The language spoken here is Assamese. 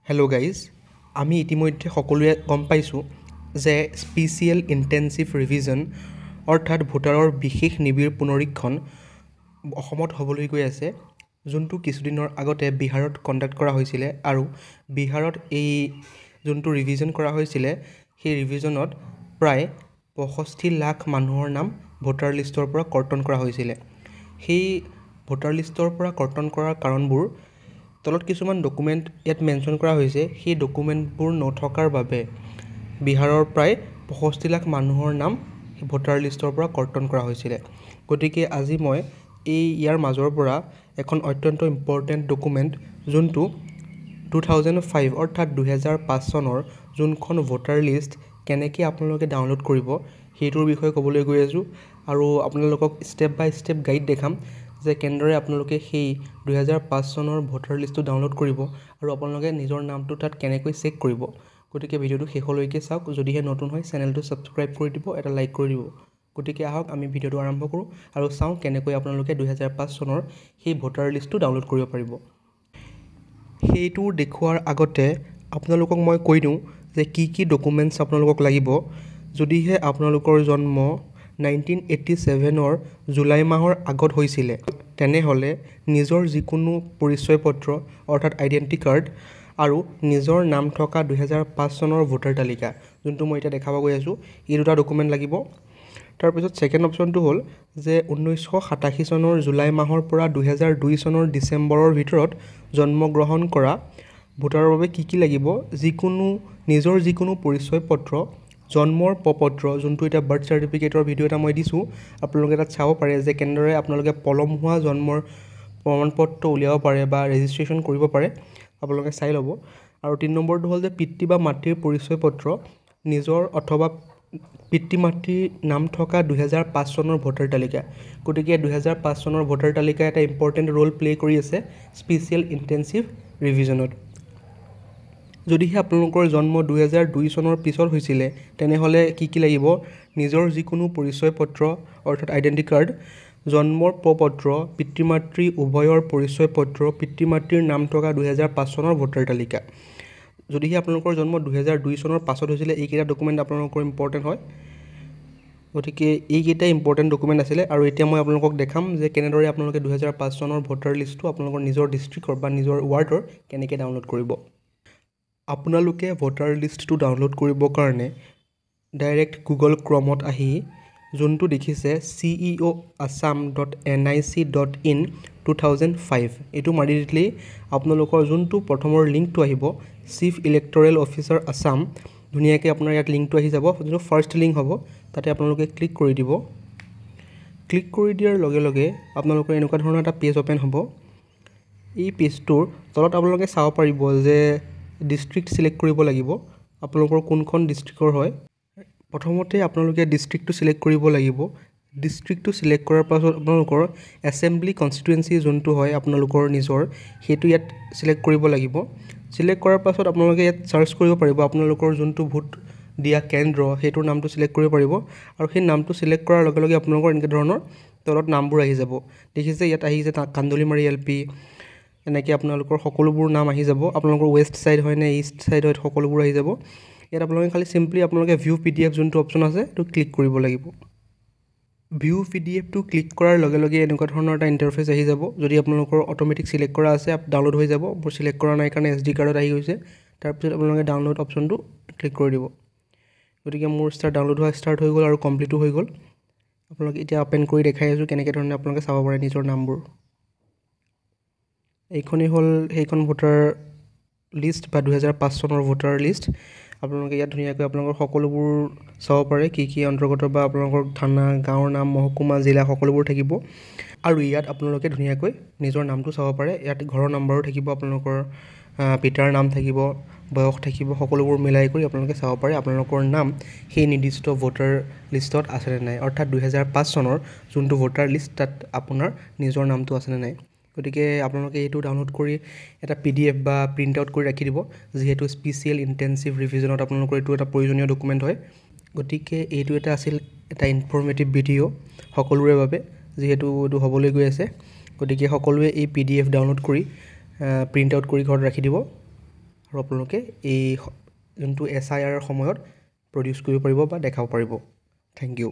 হেল্ল' গাইজ, আমি ইতিমধ্যে সকলোৱে গম পাইছোঁ যে স্পেচিয়েল ইণ্টেনচিভ ৰিভিজন অৰ্থাৎ ভোটাৰৰ বিশেষ নিবিড় পুনৰীক্ষণ অসমত হ'বলৈ গৈ আছে, যোনটো কিছুদিনৰ আগতে বিহাৰত কণ্ডাক্ট কৰা হৈছিলে। আৰু বিহাৰত এই যোনটো ৰিভিজন কৰা হৈছিলে, সেই ৰিভিজনত প্ৰায় 65 লাখ মানুহৰ নাম ভোটাৰ লিষ্টৰ পৰা কৰ্তন কৰা হৈছিলে। সেই ভোটাৰ লিষ্টৰ পৰা কৰ্তন কৰাৰ কাৰণবোৰ তলত কিছুমান ডকুমেণ্ট ইয়াত মেনশ্যন কৰা হৈছে। সেই ডকুমেণ্টবোৰ নথকাৰ বাবে বিহাৰৰ প্ৰায় 65 লাখ মানুহৰ নাম ভোটাৰ লিষ্টৰ পৰা কৰ্তন কৰা হৈছিলে। গতিকে আজি মই ইয়াৰ মাজৰ পৰা এখন অত্যন্ত ইম্পৰ্টেণ্ট ডকুমেণ্ট, যোনটো 2005 অৰ্থাৎ 2005 চনৰ যোনখন ভোটাৰ লিষ্ট কেনেকৈ আপোনালোকে ডাউনলোড কৰিব সেইটোৰ বিষয়ে ক'বলৈ গৈ আছোঁ। আৰু আপোনালোকক ষ্টেপ বাই ষ্টেপ গাইড দেখাম যে কেনেদৰে আপোনালোকে সেই 2005 চনৰ ভোটাৰ লিষ্টটো ডাউনলোড কৰিব আৰু আপোনালোকে নিজৰ নামটো তাত কেনেকৈ চেক কৰিব। গতিকে ভিডিঅ'টো শেষলৈকে চাওক। যদিহে নতুন হয় চেনেলটো ছাবস্ক্ৰাইব কৰি দিব, এটা লাইক কৰি দিব। গতিকে আহক আমি ভিডিঅ'টো আৰম্ভ কৰোঁ আৰু চাওঁ কেনেকৈ আপোনালোকে 2005 চনৰ সেই ভোটাৰ লিষ্টটো ডাউনলোড কৰিব পাৰিব। সেইটো দেখুওৱাৰ আগতে আপোনালোকক মই কৈ দিওঁ যে কি ডকুমেণ্টছ আপোনালোকক লাগিব। যদিহে আপোনালোকৰ জন্ম 1987 জুলাই মাহৰ আগত হৈছিলে, তেনেহ'লে নিজৰ যিকোনো পৰিচয় পত্ৰ অৰ্থাৎ আইডেণ্টি কাৰ্ড আৰু নিজৰ নাম থকা 2005 চনৰ ভোটাৰ তালিকা, যোনটো মই এতিয়া দেখাব গৈ আছোঁ, এই দুটা ডকুমেণ্ট লাগিব। তাৰপিছত ছেকেণ্ড অপশ্যনটো হ'ল যে 1987 চনৰ জুলাই মাহৰ পৰা 2002 চনৰ ডিচেম্বৰৰ ভিতৰত জন্মগ্ৰহণ কৰা ভোটাৰৰ বাবে কি লাগিব। নিজৰ যিকোনো পৰিচয় পত্ৰ, জন্মৰ প্ৰপত্ৰ, যোনটো এতিয়া বাৰ্থ চাৰ্টিফিকেটৰ ভিডিঅ' এটা মই দিছোঁ, আপোনালোকে তাত চাব পাৰে যে কেনেদৰে আপোনালোকে পলম হোৱা জন্মৰ প্ৰমাণপত্ৰ উলিয়াব পাৰে বা ৰেজিষ্ট্ৰেশ্যন কৰিব পাৰে, আপোনালোকে চাই ল'ব। আৰু 3 নম্বৰটো হ'ল যে পিতৃ বা মাতৃৰ পৰিচয় পত্ৰ, নিজৰ অথবা পিতৃ মাতৃৰ নাম থকা 2005 চনৰ ভোটাৰ তালিকা। গতিকে 2005 চনৰ ভোটাৰ তালিকা এটা ইম্পৰ্টেণ্ট ৰোল প্লে' কৰি আছে স্পেচিয়েল ইণ্টেনচিভ ৰিভিজনত। যদিহে আপোনালোকৰ জন্ম 2002 চনৰ পিছত হৈছিলে, তেনেহ'লে কি লাগিব। নিজৰ যিকোনো পৰিচয় পত্ৰ অৰ্থাৎ আইডেণ্টি কাৰ্ড, জন্মৰ প্ৰপত্ৰ, পিতৃ মাতৃ উভয়ৰ পৰিচয় পত্ৰ, পিতৃ মাতৃৰ নাম থকা 2005 চনৰ ভোটাৰ তালিকা। যদিহে আপোনালোকৰ জন্ম 2002 চনৰ পাছত হৈছিলে, এইকেইটা ডকুমেণ্ট আপোনালোকৰ ইম্পৰ্টেণ্ট হয়। গতিকে এইকেইটা ইম্পৰ্টেণ্ট ডকুমেণ্ট আছিলে। আৰু এতিয়া মই আপোনালোকক দেখাম যে কেনেদৰে আপোনালোকে 2005 চনৰ ভোটাৰ লিষ্টটো আপোনালোকৰ নিজৰ ডিষ্ট্ৰিক্টৰ বা নিজৰ ৱাৰ্ডৰ কেনেকৈ ডাউনলোড কৰিব। আপোনালোকে ভোটাৰ লিষ্টটো ডাউনলোড কৰিবৰ কাৰণে ডাইৰেক্ট গুগল ক্ৰমত আহি যোনটো দেখিছে ceo.assam.nic.in/2005 এইটো মাৰি দিলেই আপোনালোকৰ যোনটো প্ৰথমৰ লিংকটো আহিব, চিফ ইলেক্টৰেল অফিচাৰ আছাম, ধুনীয়াকৈ আপোনাৰ ইয়াত লিংকটো আহি যাব। যোনটো ফাৰ্ষ্ট লিংক হ'ব তাতে আপোনালোকে ক্লিক কৰি দিব। ক্লিক কৰি দিয়াৰ লগে লগে আপোনালোকৰ এনেকুৱা ধৰণৰ এটা পেজ অ'পেন হ'ব। এই পেজটোৰ তলত আপোনালোকে চাব পাৰিব যে ডিষ্ট্ৰিক্ট ছিলেক্ট কৰিব লাগিব, আপোনালোকৰ কোনখন ডিষ্ট্ৰিক্টৰ হয়। প্ৰথমতে আপোনালোকে ডিষ্ট্ৰিক্টটো ছিলেক্ট কৰিব লাগিব। ডিষ্ট্ৰিক্টটো ছিলেক্ট কৰাৰ পাছত আপোনালোকৰ এছেম্বলি কনষ্টিটুৱেঞ্চি যোনটো হয় আপোনালোকৰ নিজৰ, সেইটো ইয়াত ছিলেক্ট কৰিব লাগিব। ছিলেক্ট কৰাৰ পাছত আপোনালোকে ইয়াত চাৰ্চ কৰিব পাৰিব আপোনালোকৰ যোনটো ভোট দিয়া কেন্দ্ৰ, সেইটোৰ নামটো ছিলেক্ট কৰিব পাৰিব। আৰু সেই নামটো ছিলেক্ট কৰাৰ লগে লগে আপোনালোকৰ এনেকৈ ধৰণৰ তলত নামবোৰ আহি যাব। দেখিছে ইয়াত আহিছে কান্দুলিমাৰী LP, এনেকৈ আপোনালোকৰ সকলোবোৰ নাম আহি যাব। আপোনালোকৰ ৱেষ্ট ছাইড হয় নে ইষ্ট ছাইড হয়, সকলোবোৰ আহি যাব। ইয়াত আপোনালোকে খালি চিম্পলি আপোনালোকে ভিউ PDF যোনটো অপশ্যন আছে সেইটো ক্লিক কৰিব লাগিব। ভিউ PDFটো ক্লিক কৰাৰ লগে লগে এনেকুৱা ধৰণৰ এটা ইণ্টাৰফেচ আহি যাব। যদি আপোনালোকৰ অট'মেটিক ছিলেক্ট কৰা আছে, ডাউনলোড হৈ যাব। মোৰ ছিলেক্ট কৰা নাই কাৰণে SD কাৰ্ডত আহি গৈছে। তাৰপিছত আপোনালোকে ডাউনলোড অপশ্যনটো ক্লিক কৰি দিব। গতিকে মোৰ ডাউনলোড হোৱা ষ্টাৰ্ট হৈ গ'ল আৰু কমপ্লিটো হৈ গ'ল। আপোনালোকে এতিয়া অ'পেন কৰি দেখাই আছোঁ কেনেকৈ ধৰণে আপোনালোকে চাব পাৰে নিজৰ নামবোৰ। এইখনেই হ'ল সেইখন ভোটাৰ লিষ্ট বা 2005 চনৰ ভোটাৰ লিষ্ট। আপোনালোকে ইয়াত ধুনীয়াকৈ আপোনালোকৰ সকলোবোৰ চাব পাৰে, কি অন্তৰ্গত বা আপোনালোকৰ থানা, গাঁৱৰ নাম, মহকুমা, জিলা সকলোবোৰ থাকিব। আৰু ইয়াত আপোনালোকে ধুনীয়াকৈ নিজৰ নামটো চাব পাৰে। ইয়াত ঘৰৰ নাম্বাৰো থাকিব, আপোনালোকৰ পিতাৰ নাম থাকিব, বয়স থাকিব, সকলোবোৰ মিলাই কৰি আপোনালোকে চাব পাৰে আপোনালোকৰ নাম সেই নিৰ্দিষ্ট ভোটাৰ লিষ্টত আছেনে নাই। অৰ্থাৎ 2005 চনৰ যোনটো ভোটাৰ লিষ্ট তাত আপোনাৰ নিজৰ নামটো আছেনে নাই। গতিকে আপোনালোকে এইটো ডাউনলোড কৰি এটা PDF বা প্ৰিণ্ট আউট কৰি ৰাখি দিব, যিহেতু স্পেচিয়েল ইণ্টেনচিভ ৰিভিজনত আপোনালোকৰ এইটো এটা প্ৰয়োজনীয় ডকুমেণ্ট হয়। গতিকে এইটো আছিল এটা ইনফৰ্মেটিভ ভিডিঅ' সকলোৰে বাবে, যিহেতু এইটো হ'বলৈ গৈ আছে। গতিকে সকলোৱে এই PDF ডাউনলোড কৰি প্ৰিণ্ট আউট কৰি ঘৰত ৰাখি দিব। আৰু আপোনালোকে এই যোনটো SIR সময়ত প্ৰডিউচ কৰিব পাৰিব বা দেখাব পাৰিব। Thank U.